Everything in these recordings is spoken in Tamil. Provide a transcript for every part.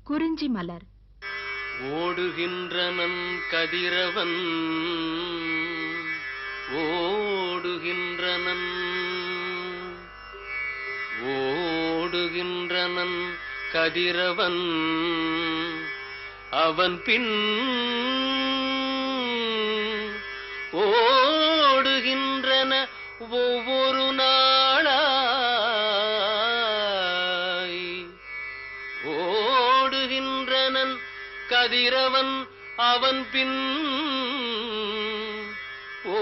குறிஞ்சி மலர். ஓடுகின்றனன் கதிரவன் ஓடுகின்றனன் ஓடுகின்றனன் கதிரவன் அவன் பின் ஓடுகின்றன ஒவ்வொரு நாளாய் ஓடுகின்றனன் கதிரவன் அவன் பின்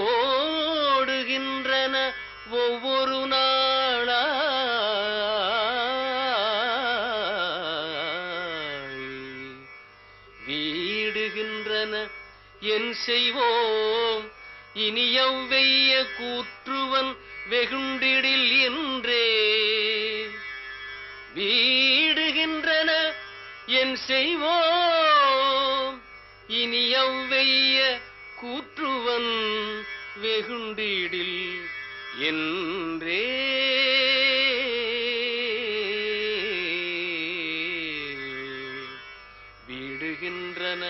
ஓடுகின்றன ஒவ்வொரு நாளாய் வீடுகின்றன என் செய்வோம் இனி எவ்வெய்ய கூற்றுவன் வெகுண்டிடில் என்றே வீடுகின்றன என் செய்வோம் இனி எவ்வெய்ய கூற்றுவன் வெகுண்டிடில் என்றே வீடுகின்றன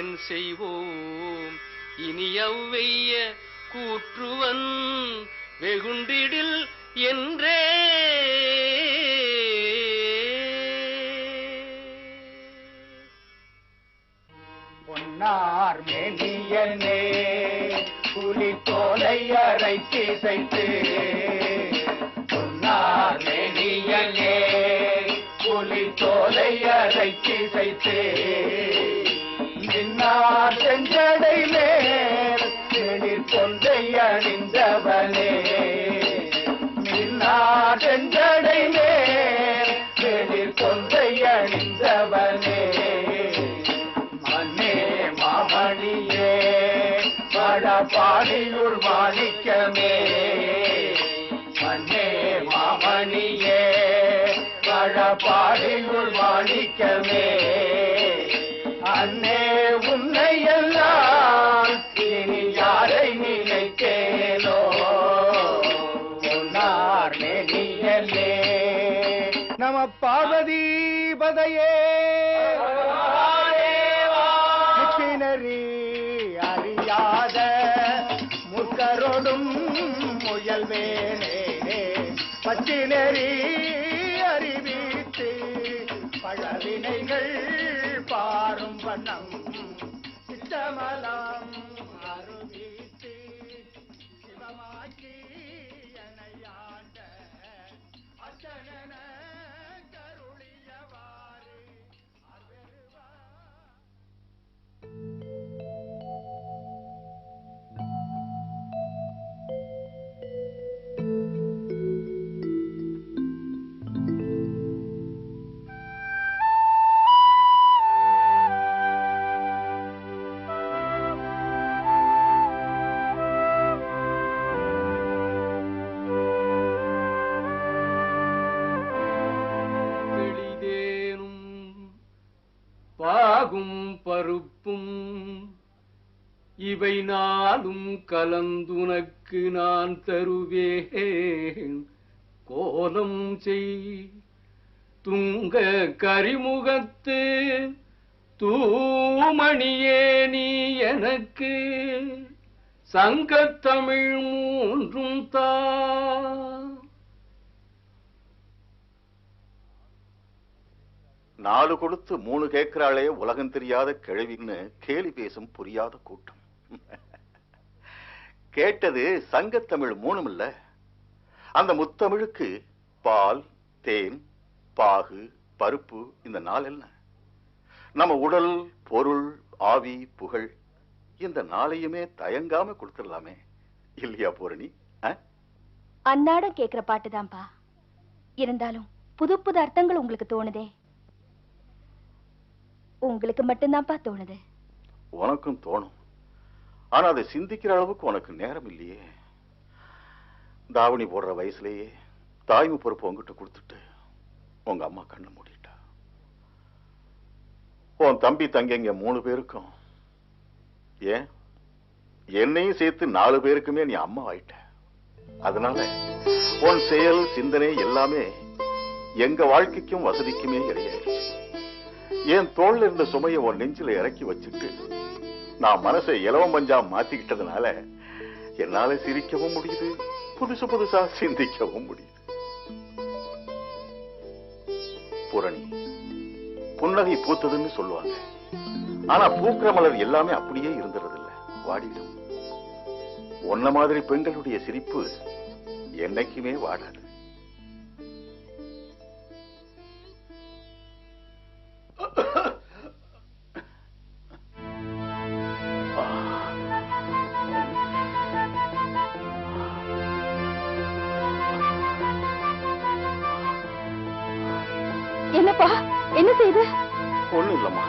என் செய்வோம் இனி எவ்வெய்ய கூற்றுவன் வெகுண்டிடில் என்றே பொன்னார் மேனியனே புலித்தோலை அரைத்து செய்து பொன்னார் மேனியனே புலித்தோலை அரைத்து செய்து நின்னார் செஞ்சடை மேல் எழில் கொன்றை அணிந்தவனே நின்னார் செஞ்சடை மேல் எழில் கொன்றை அணிந்தவனே மன்னே மாமணியே வடபாடியுள் மாணிக்கமே மன்னே மாமணியே வடபாடியுள் மாணிக்கமே அன்னே உன்னை எல்லாம் இனி யாரை நினைத்தேனோ உன்னார் நெறியலே நம பார்வதி பதையே முத்தினரி அறியாத முக்கரோடும் முயல்வேனே பச்சினரி அறிவித்து பழவினைகள் பாரும் வண்ணம் சித்தமலாம் அருவித்து சிவமாக்கி எனையாண்ட அச்சன கருளியவாறு அருவா. பாகும் பருப்பும் இவை நாளும் கலந்துனக்கு நான் தருவேன் கோலம் செய் துங்க கரிமுகத்து தூமணியே நீ எனக்கு சங்கத்தமிழ் மூன்றும் தா. நாலு கொடுத்து மூணு கேட்கிறாளே உலகம் தெரியாத கிழவின்னு கேலி பேசும் புரியாத கூட்டம். கேட்டது சங்கத்தமிழ் மூணும் இல்ல, அந்த முத்தமிழுக்கு பால் தேன் பாகு பருப்பு இந்த நாள் என்ன? நம்ம உடல் பொருள் ஆவி புகழ் இந்த நாளையுமே தயங்காம கொடுத்துடலாமே இல்லையா பூரணி? அன்னாடம் கேட்கிற பாட்டுதான்ப்பா. இருந்தாலும் புது புது அர்த்தங்கள் உங்களுக்கு தோணுதே. உங்களுக்கு மட்டும்தான்ப்பா தோணுது. உனக்கும் தோணும், ஆனா அதை சிந்திக்கிற அளவுக்கு உனக்கு நேரம் இல்லையே. தாவணி போடுற வயசுலேயே தாய்மை பொறுப்பு உங்ககிட்ட கொடுத்துட்டு உங்க அம்மா கண்ணை மூடிட்டா. உன் தம்பி தங்கைங்க 3 பேருக்கும், ஏன் என்னையும் சேர்த்து 4 பேருக்குமே நீ அம்மா ஆயிட்ட. அதனால உன் செயல் சிந்தனை எல்லாமே எங்க வாழ்க்கைக்கும் வசதிக்குமே இடையாயிடுச்சு. என் தோல்ல இருந்த சுமையை உன் நெஞ்சில இறக்கி வச்சுட்டு நான் மனசை இலவம் பஞ்சா மாத்திக்கிட்டதுனால என்னால சிரிக்கவும் முடியுது, புதுசு புதுசா சிந்திக்கவும் முடியுது. பூரணி, புன்னகை பூத்ததுன்னு சொல்லுவாங்க. ஆனா பூக்கிற மலர் எல்லாமே அப்படியே இருந்துறது இல்ல, வாடிடும். உன்ன மாதிரி பெண்களுடைய சிரிப்பு என்னைக்குமே வாடாது. என்னப்பா, என்ன செய்யுது? ஒண்ணும் இல்லம்மா,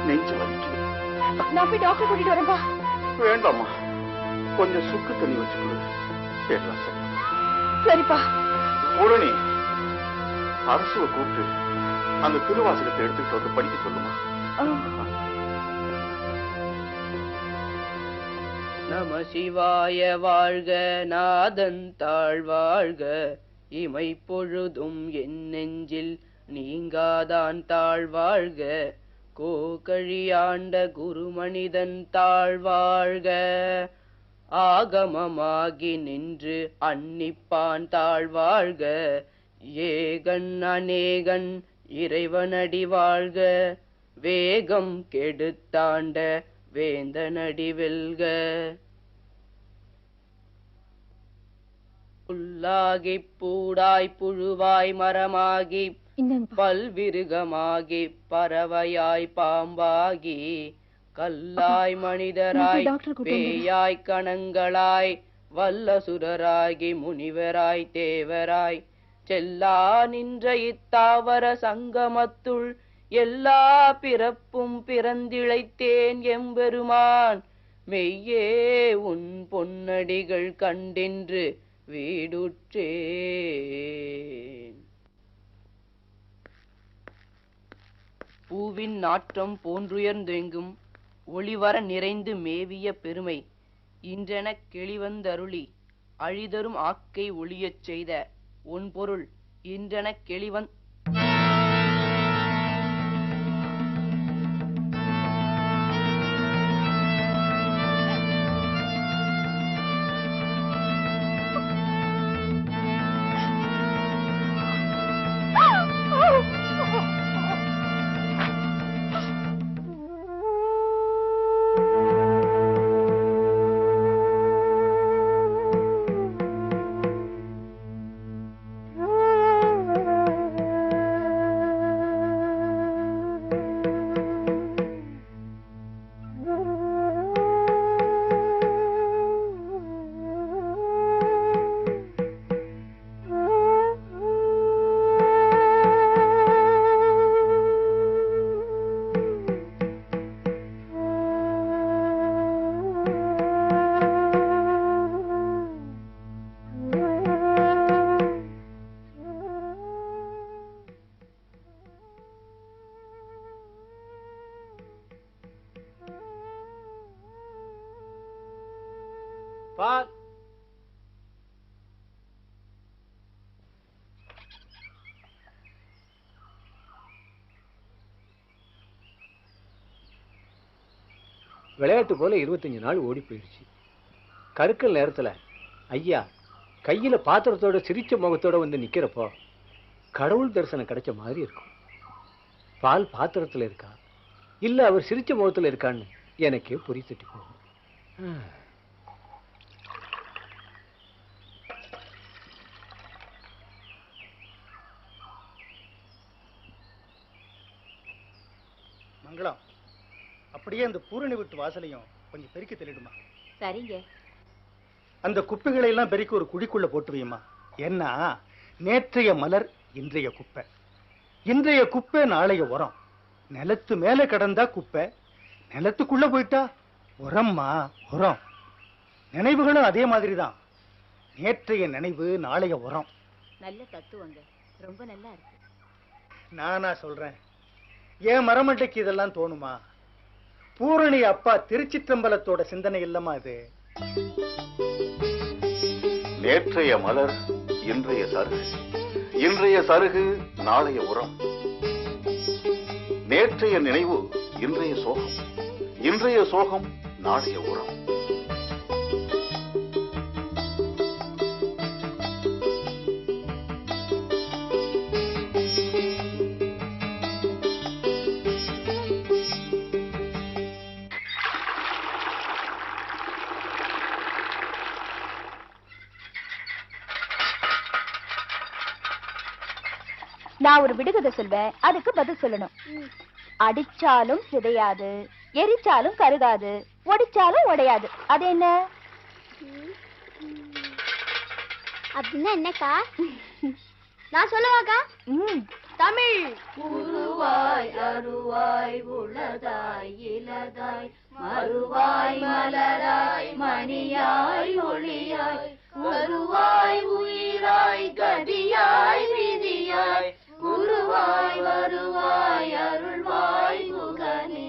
நெஞ்சு வலிக்குது. நான் போய் டாக்டர் கூட்டிட்டு வரேன்பா. வேண்டாம்மா, கொஞ்சம் சுக்கு தண்ணி வச்சுக்கொடு. எல்லாம் சரி. சரிப்பா. பூரணி, அரசுவை கூப்பிட்டு அந்த திருவாசகத்தை எடுத்துக்கிட்டு வந்து படிக்க சொல்லுமா. நம சிவாய வாழ்க, நாதன் தாழ் வாழ்க, இமை பொழுதும் என் நெஞ்சில் நீங்காதான் தாழ் வாழ்க, கோகழியாண்ட குருமனிதன் தாழ் வாழ்க, ஆகமமாகி நின்று அன்னிப்பான் தாழ் வாழ்க, ஏகன் அநேகன் இறைவனடி வாழ்க, வேகம் கெடுத்தாண்ட வேந்தனடி வெல்க. புல்லாகி பூடாய் புழுவாய் மரமாகி பல்விருகமாகி பறவையாய் பாம்பாகி கல்லாய் மனிதராய் பேயாய் கணங்களாய் வல்லசுரராகி முனிவராய் தேவராய் செல்லா நின்ற இத்தாவர சங்கமத்துள் எல்லா பிறப்பும் பிறந்திழைத்தேன் எம்பெருமான், மெய்யே உன் பொன்னடிகள் கண்டின்று வீடுற்றேன். பூவின் நாற்றம் போன்றுயர்ந்தெங்கும் ஒளிவர நிறைந்து மேவிய பெருமை இன்றெனக் கெளிவந்தருளி அழிதரும் ஆக்கை ஒளியச் செய்த உன் பொருள் இன்றெனக் கெளிவந் பால். விளையாட்டு போல 25 நாள் ஓடி போயிடுச்சு. கருக்கல் நேரத்துல ஐயா கையில பாத்திரத்தோட சிரிச்ச முகத்தோட வந்து நிக்கிறப்போ கடவுள் தரிசனம் கிடைச்ச மாதிரி இருக்கும். பால் பாத்திரத்துல இருக்கா இல்ல அவர் சிரிச்ச முகத்துல இருக்கான்னு எனக்கே புரி தட்டி போகும். மங்களம், அப்படியே அந்த பூரணி வீட்டு வாசலையும் கொஞ்சம் பெருக்கி தள்ளிடுமா. சரிங்க. அந்த குப்பைகளை எல்லாம் பெருக்கி ஒரு குழிக்குள்ள போட்டு வையுமா. ஏன்னா நேற்றைய மலர் இன்றைய குப்பை, இன்றைய குப்பை நாளைய உரம். நிலத்து மேல கடந்தா குப்பை, நிலத்துக்குள்ள போயிட்டா உரம்மா உரம். நினைவுகளும் அதே மாதிரிதான். நேற்றைய நினைவு நாளைய உரம். நல்ல தத்துவங்க, ரொம்ப நல்லா இருக்கு. நானா சொல்றேன், ஏன் மரமண்டைக்கு இதெல்லாம் தோணுமா? பூரணி அப்பா திருச்சிற்றம்பலத்தோட சிந்தனை இல்லமா அது? நேற்றைய மலர் இன்றைய சருகு, இன்றைய சருகு நாளைய உரம். நேற்றைய நினைவு இன்றைய சோகம், இன்றைய சோகம் நாளைய உரம். நான் ஒரு விடுகதை சொல்வேன், அதுக்கு பதில் சொல்லணும். அடிச்சாலும் சிதையாது, எரிச்சாலும் கருகாது, ஒடிச்சாலும் உடையாது. அது என்ன? அப்படின்னா என்னக்கா? நான் சொல்லவாக்கா? தமிழ். உருவாய் அருவாய் உளதாய் இலதாய் மறுவாய் மலராய் மணியாய் ஒளியாய் கருவாய் உயிராய் கதியாய் விதியாய் குருவாய் வருவாய் அருள்வாய் குகனே.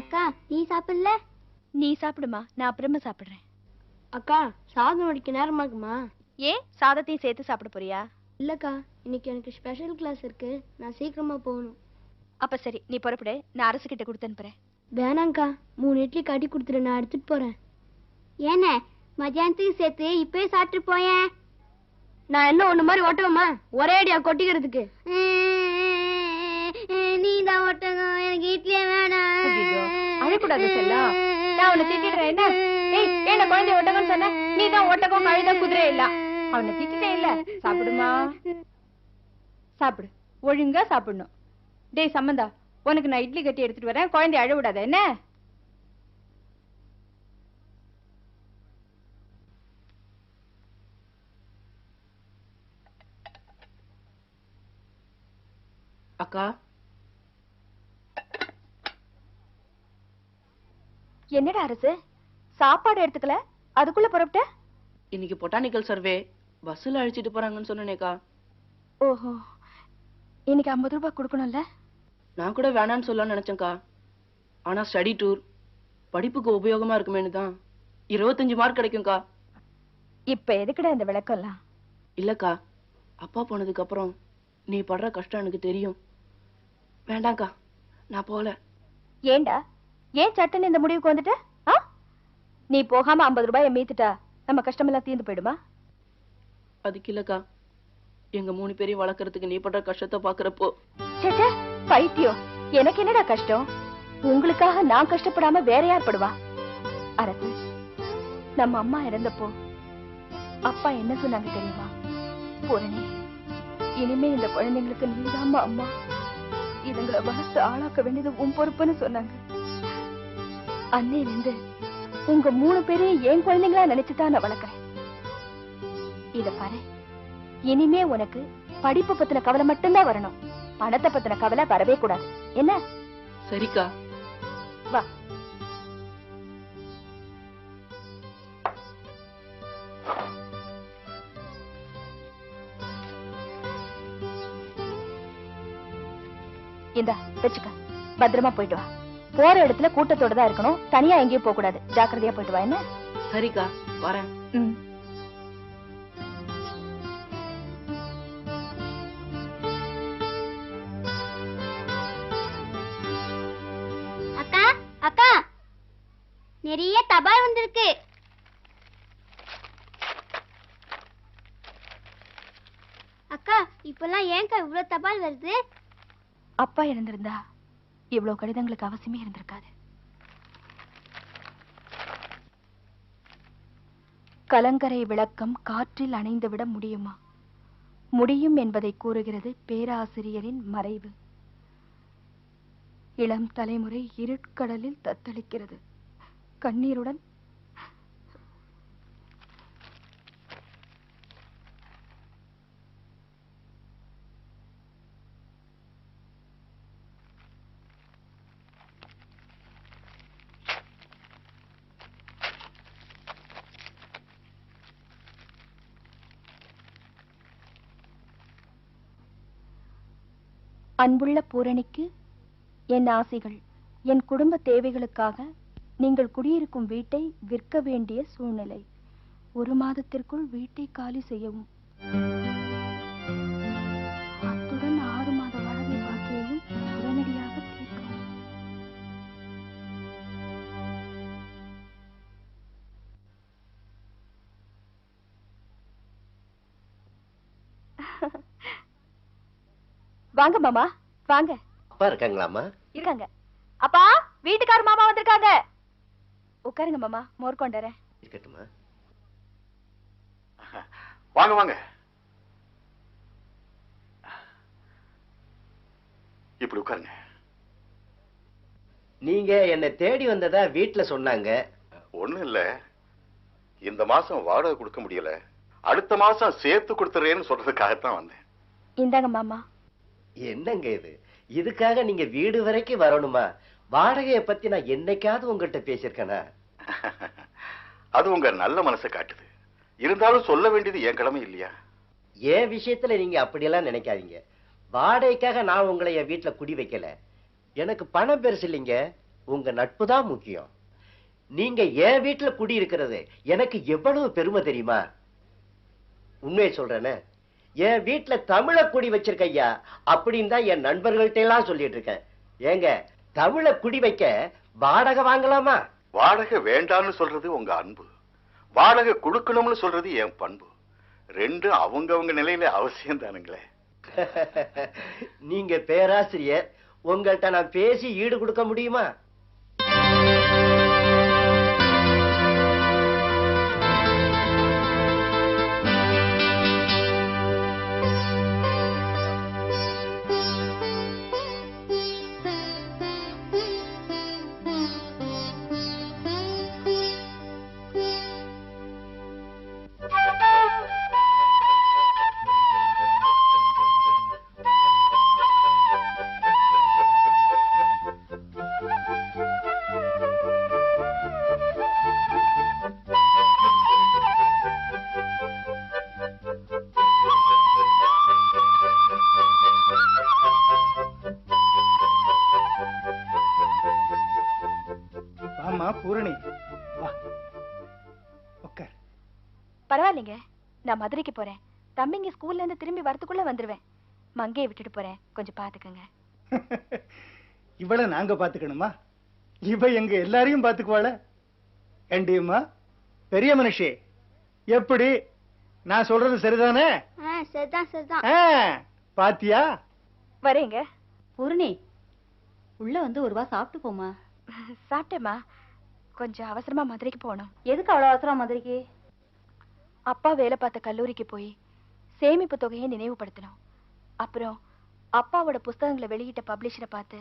அக்கா நீ சாப்பிடல? நீ சாப்பிடுமா, நான் அப்புறமா சாப்பிடுறேன். அக்கா சாதம் வடிக்க நேரமாக்குமா? ஏன் சாதத்தையும் சேர்த்து சாப்பிட போறியா? இல்லக்கா, இன்னைக்கு எனக்கு ஸ்பெஷல் கிளாஸ் இருக்கு, நான் சீக்கிரமா போகணும். அப்ப சரி, நீ புறப்படு, நான் அரசு கிட்ட கொடுத்து அனுப்புறேன். வேணாங்க்கா, 3 இட்லி கட்டி கொடுத்துரு, நான் எடுத்துட்டு போறேன். ஏனே மத்தியானத்துக்கு சேர்த்து இப்பயே சாப்பிட்டு போயேன். நான் என்ன ஒண்ணு மாதிரி ஒட்டகமா ஒரே அடியா கொட்டிக்கிறதுக்கு? நீ தான் ஒட்டகம், எனக்கு இட்லியே வேணாம். அழக்கூடாது செல்லா, நான் உன்னை திட்டிடுறேன். என்ன என்ன குழந்தை ஒட்டகம்னு சொன்ன? நீ தான் ஒட்டகம், கழுத, குதிரை இல்ல. அவனை திட்டிட்டே இல்ல. சாப்பிடுமா, சாப்பிடு, ஒழுங்கா சாப்பிடணும். டேய் சம்பந்தா, உனக்கு நான் இட்லி கட்டி எடுத்துட்டு வரேன், குழந்தை அழ விடாத. என்ன? அக்கா, என்னடா அரசு, சாப்பாடு எடுத்துக்கல, அதுக்குள்ள புறப்பட்ட? இன்னைக்கு பொட்டானிக்கல் சர்வே பஸ்ல அழைச்சிட்டு போறாங்கன்னு சொன்னேக்கா. ஓஹோ, இன்னைக்கு 50 ரூபாய் கொடுக்கணும்ல? நான் கூட வேணான்னு சொல்லலாம்னு நினைச்சேன்க்கா. ஆனா ஸ்டடி டூர் படிப்புக்கு உபயோகமா இருக்குமேனு தான். 25 மார்க் கிடைக்கும்க்கா. இப்ப எதுக்குடா இந்த விளக்கம்லாம்? இல்லக்கா, அப்பா போனதுக்கு அப்புறம் நீ படுற கஷ்டம் எனக்கு தெரியும். வேண்டாம்க்கா, நான் போல. ஏண்டா, ஏன் சட்டுன்னு இந்த முடிவுக்கு வந்துட்ட? நீ போகாம 50 ரூபாயை மீத்துட்டா நம்ம கஷ்டமெல்லாம் தீர்ந்து போயிடுமா? அதுக்கு இல்லக்கா, எங்க 3 பேரையும் வளர்க்கறதுக்கு நீ படுற கஷ்டத்தை பாக்குறப்போ. சேச்சே, பைத்தியம், எனக்கு என்னடா கஷ்டம்? உங்களுக்காக நான் கஷ்டப்படாம வேற யார் படுவா? அரசு, நம்ம அம்மா இறந்தப்போ அப்பா என்ன சொன்னாங்க தெரியுமா? பூரணி, இனிமே இந்த குழந்தைங்களுக்கு நீதாம்மா அம்மா, இதுங்களை வளர்த்து ஆளாக்க வேண்டியது உன் பொறுப்புன்னு சொன்னாங்க. அன்னையிலிருந்து உங்க 3 பேரையும் என் குழந்தைங்களா நினைச்சுதான் நான் வளர்க்கிறேன். இத பாரு, இனிமே உனக்கு படிப்பு பத்தின கவலை மட்டும்தான் வரணும், பணத்தை பத்தின கவலை வரவே கூடாது. என்ன? சரிக்கா. வா. இந்தா வச்சுக்க, பத்திரமா போயிட்டு வா. போற இடத்துல கூட்டத்தோட தான் இருக்கணும், தனியா எங்கேயும் போக கூடாது. ஜாக்கிரதையா போயிட்டு வா. என்ன? சரிக்கா, வரேன். அக்கா அக்கா, நிறைய தபால் வந்திருக்கு. அக்கா, இப்பெல்லாம் ஏன்க்கா இவ்வளவு தபால் வருது? அப்பா இறந்திருந்தா இவ்வளவு கடிதங்களுக்கு அவசியமே இருந்திருக்காது. கலங்கரை விளக்கம் காற்றில் அணைந்துவிட முடியுமா? முடியும் என்பதை கூறுகிறது பேராசிரியரின் மறைவு. இளம் தலைமுறை இருட்கடலில் தத்தளிக்கிறது. கண்ணீருடன் அன்புள்ள பூரணிக்கு என் ஆசைகள். என் குடும்ப தேவைகளுக்காக நீங்கள் குடியிருக்கும் வீட்டை விற்க வேண்டிய சூழ்நிலை. 1 மாதத்திற்குள் வீட்டை காலி செய்யவும். அத்துடன் 6 மாத வாடகை பாக்கியையும் உடனடியாக தீர்க்கவும். வாங்க மாமா, வாங்க. அப்பா இருக்காங்களாமா? இருக்காங்க. அப்பா, வீட்டுக்கார மாமா வந்திருக்காங்க. உட்காருங்க மாமா, மோர் கொண்டறேன். இருக்கட்டுமா? வாங்க வாங்க. இப்படி உட்காருங்க. நீங்க என்னை தேடி வந்ததா வீட்டுல சொன்னாங்க. ஒண்ணும் இல்ல, இந்த மாசம் வாடகை கொடுக்க முடியல, அடுத்த மாசம் சேர்த்து கொடுத்துறேன்னு சொல்றதுக்காகத்தான் வந்தேன். இந்தாங்க மாமா. என்னங்க இது? இதுக்காக நீங்க வீடு வரைக்கும் வரணுமா? வாடகையை பத்தி நான் என்னைக்காவது உங்கள்கிட்ட பேசியிருக்கேனா? அது உங்க நல்ல மனசை காட்டுது. இருந்தாலும் சொல்ல வேண்டியது என் கடமை இல்லையா? என் விஷயத்துல நீங்க அப்படியெல்லாம் நினைக்காதீங்க. வாடகைக்காக நான் உங்களை என் வீட்டுல குடி வைக்கல. எனக்கு பணம் பெருசு இல்லைங்க, உங்க நட்பு தான் முக்கியம். நீங்க என் வீட்டுல குடி இருக்கிறது எனக்கு எவ்வளவு பெருமை தெரியுமா? உண்மையை சொல்றேன்னு, என் வீட்டுல தமிழ குடி வச்சிருக்க ஐயா அப்படின்னு தான் என் நண்பர்கள்ட்ட எல்லாம் சொல்லிட்டு இருக்கேன். ஏங்க, தமிழ குடி வைக்க வாடகை வாங்கலாமா? வாடகை வேண்டாம்னு சொல்றது உங்க அன்பு, வாடகை கொடுக்கணும்னு சொல்றது என் பண்பு. ரெண்டும் அவங்கவங்க நிலையில அவசியம் தானுங்களே. நீங்க பேராசிரியர், உங்கள்கிட்ட நான் பேசி ஈடு கொடுக்க முடியுமா? பூரணி, வா உட்கார். பரவாயில்லைங்க, நான் மதுரைக்கு போறேன். தம்பிங்க ஸ்கூல்ல இருந்து திரும்பி வரதுக்குள்ள வந்துருவேன். மங்கையை விட்டுட்டு போறேன், கொஞ்சம் பாத்துக்கங்க. இவள நாங்க பாத்துக்கணுமா? இவ எங்க எல்லாரையும் பாத்துக்குவாள. ஏண்டியம்மா, பெரிய மனுஷி, எப்படி நான் சொல்றது சரிதானே? சரிதான் சரிதான். பாத்தியா? வரேங்க. பூரணி, உள்ள வந்து ஒரு வா சாப்பிட்டு போமா. சாப்பிட்டேம்மா, கொஞ்சம் அவசரமா மதுரைக்கு போகணும். எதுக்கு அவ்வளவு அவசரம் மதுரைக்கு? அப்பா வேலை பார்த்த கல்லூரிக்கு போய் சேமிப்பு தொகையை நினைவுபடுத்தணும். அப்புறம் அப்பாவோட புஸ்தகங்களை வெளியிட்ட பப்ளிஷரை பார்த்து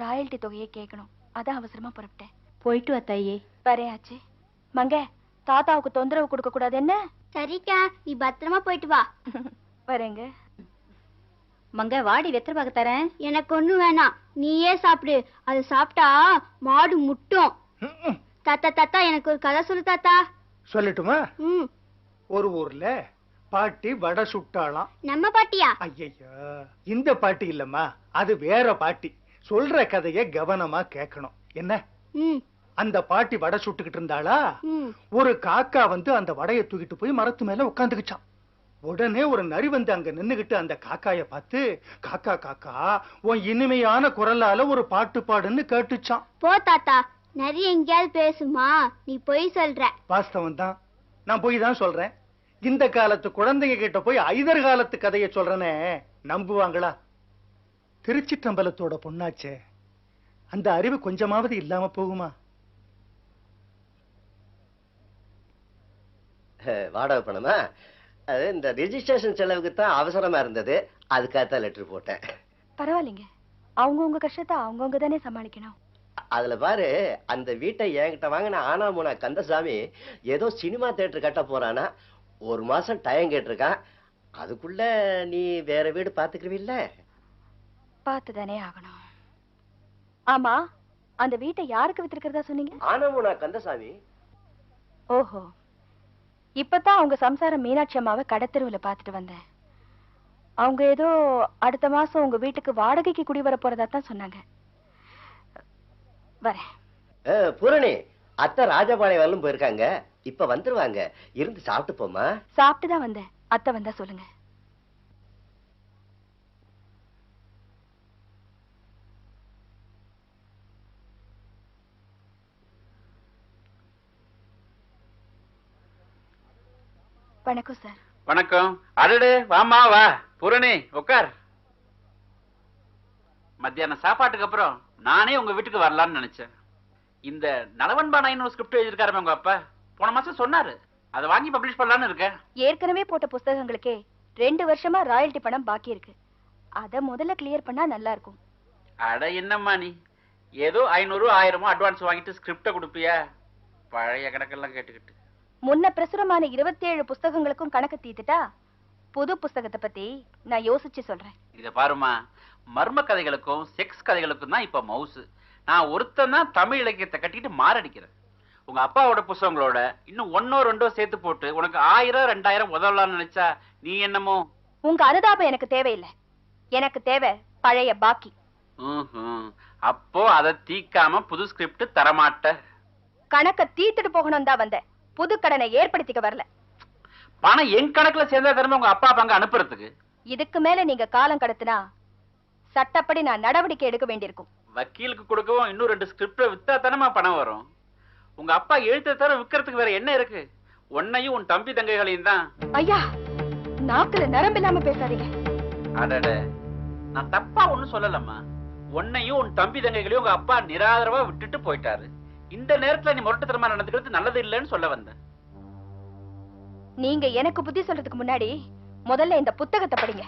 ராயல்டி தொகையை கேட்கணும். அதான் அவசரமா புறப்பட்டேன். போயிட்டு வா தாயே. வரையாச்சு. மங்க, தாத்தாவுக்கு தொந்தரவு கொடுக்க கூடாது என்ன? சரிக்கா, நீ பத்திரமா போயிட்டு வா. வரேங்க. மங்க, வாடி வெத்தலை பாக்க தரேன். எனக்கு ஒண்ணும் வேணாம், நீயே சாப்பிடு. அது சாப்பிட்டா மாடு முட்டும். தாத்தா தாத்தா, எனக்கு ஒரு கதை சொல்லு தாத்தா. சொல்லட்டுமா? ஒரு ஊர்ல பாட்டி வடை சுட்டாளாம். நம்ம பாட்டியா? ஐயா, இந்த பாட்டி இல்லம்மா, அது வேற பாட்டி. சொல்ற கதைய கவனமா கேட்கணும். என்ன? அந்த பாட்டி வடை சுட்டுக்கிட்டு இருந்தாளா, ஒரு காக்கா வந்து அந்த வடையை தூக்கிட்டு போய் மரத்து மேல உட்காந்துக்குச்சான். உடனே ஒரு நரி வந்து அங்க நின்னுகிட்டு அந்த காக்காய பார்த்து, காக்கா காக்கா, உன் இனிமையான குரலால ஒரு பாட்டு பாடுன்னு கேட்டுச்சான். போ தாத்தா, நரி எங்கேயாவது பேசுமா? நீ போய் சொல்ற. வாஸ்தவம் தான், நான் போய் தான் சொல்றேன். இந்த காலத்து குழந்தைங்க கிட்ட போய் ஐதர் காலத்து கதைய சொல்றனே, நம்புவாங்களா? திருச்சிற்றம்பலத்தோட பொண்ணாச்சே, அந்த அறிவு கொஞ்சமாவது இல்லாம போகுமா? வாடகை பணமா? அது இந்த ரெஜிஸ்ட்ரேஷன் செலவுக்கு தான் அவசரமா இருந்தது, அதுக்காகத்தான் லெட்டர் போட்டேன். பரவாயில்லைங்க, அவங்கவுங்க கஷ்டத்தை அவங்கவுங்க தானே சமாளிக்கணும். அதுல பாரு, அந்த வீட்டை என்கிட்ட வாங்கின ஆனாமுனா கந்தசாமி ஏதோ சினிமா தியேட்டர் கட்ட போறானா, 1 மாசம் டைம் கேட்டிருக்கான். அதுக்குள்ள நீ வேற வீடு பாத்துக்கிறவில்ல? பார்த்துதானே ஆகணும். ஆமா, அந்த வீட்டை யாருக்கு வித்திருக்கிறதா சொன்னீங்க? ஆனாமுனா கந்தசாமி. ஓஹோ, இப்பதான் அவங்க சம்சாரம் மீனாட்சி அம்மாவை கடத்தெருவுல பாத்துட்டு வந்தேன். அவங்க ஏதோ அடுத்த மாசம் உங்க வீட்டுக்கு வாடகைக்கு குடி வர போறதா தான் சொன்னாங்க. வரேன். பூரணி, அத்தை ராஜபாளையம் வரலும் போயிருக்காங்க. இப்ப வந்துருவாங்க. இருந்து சாப்பிட்டு போமா. சாப்பிட்டு தான் வந்தேன். அத்தை வந்தா சொல்லுங்க. வணக்கம் சார். வணக்கம். அடடே, வாமா வா. பூரணி உட்கார். மத்தியானம் சாப்பாட்டுக்கு அப்புறம் நானே உங்க வீட்டுக்கு வரலாம்னு நினைச்சேன். இந்த நலவன்பா நாயின்னு ஸ்கிரிப்ட் எழுதிருக்காரு உங்க அப்பா. போன மாசம் சொன்னாரு. அதை வாங்கி பப்ளிஷ் பண்ணலாம்னு இருக்கேன். ஏற்கனவே போட்ட புத்தகங்களுக்கே 2 வருஷமா ராயல்டி பணம் பாக்கி இருக்கு. அத முதல்ல கிளியர் பண்ணா நல்லா இருக்கும். அட என்னம்மா நீ ஏதோ 500 1000 அட்வான்ஸ் வாங்கிட்டு ஸ்கிரிப்ட கொடுப்பியா? பழைய கணக்கெல்லாம் கேட்டுக்கிட்டு. முன்ன பிரசுரமான 27 புஸ்தகங்களுக்கும் கணக்கு தீத்துட்டா புது புஸ்தகத்தை பத்தி நான் யோசிச்சு சொல்றேன். இத பாருமா, மர்ம கதைகளுக்கும் செக்ஸ் கதைகளுக்கும் தான் இப்ப மவுசு. நான் ஒருத்தன் தான் தமிழ் இலக்கியத்தை கட்டிட்டு மாரடிக்கிறேன். உங்க அப்பாவோட புஸ்தகங்களோட இன்னும் 1 2 சேர்த்து போட்டு உனக்கு 1000 2000 உதவலாம்னு நினைச்சா நீ என்னமோ. உங்க அனுதாபம் எனக்கு தேவையில்லை. எனக்கு தேவை பழைய பாக்கி. அப்போ அதை தீக்காம புது ஸ்கிரிப்ட் தரமாட்ட. கணக்க தீத்துட்டு போகணும் தான் வந்தேன். புது கடனை ஏற்படுத்திக்க வரல. பணம் என் கணக்குல சேர்ந்தா திரும்ப உங்க அப்பா பங்கு அனுப்புறதுக்கு. இதுக்கு மேல நீங்க காலம் கடத்தினா சட்டப்படி நான் நடவடிக்கை எடுக்க வேண்டியிருக்கும். வக்கீலுக்கு கொடுக்கவும் இன்னும் 2 ஸ்கிரிப்ட வித்தா தானமா பணம் வரும். உங்க அப்பா எழுத்த தர விக்கிறதுக்கு வேற என்ன இருக்கு? உன்னையும் உன் தம்பி தங்கைகளையும் தான். ஐயா, நாக்குல நரம்பு இல்லாம பேசாதீங்க. அடட, நான் தப்பா ஒண்ணும் சொல்லலம்மா. உன்னையும் உன் தம்பி தங்கைகளையும் உங்க அப்பா நிராதரவா விட்டுட்டு போயிட்டாரு. இந்த நேரத்துல நீ முரட்டுத்தனமா நடந்துக்கிறது நல்லது இல்லைன்னு சொல்ல வந்தேன். நீங்க எனக்கு புத்தி சொல்றதுக்கு முன்னாடி முதல்ல இந்த புத்தகத்தை படிங்க.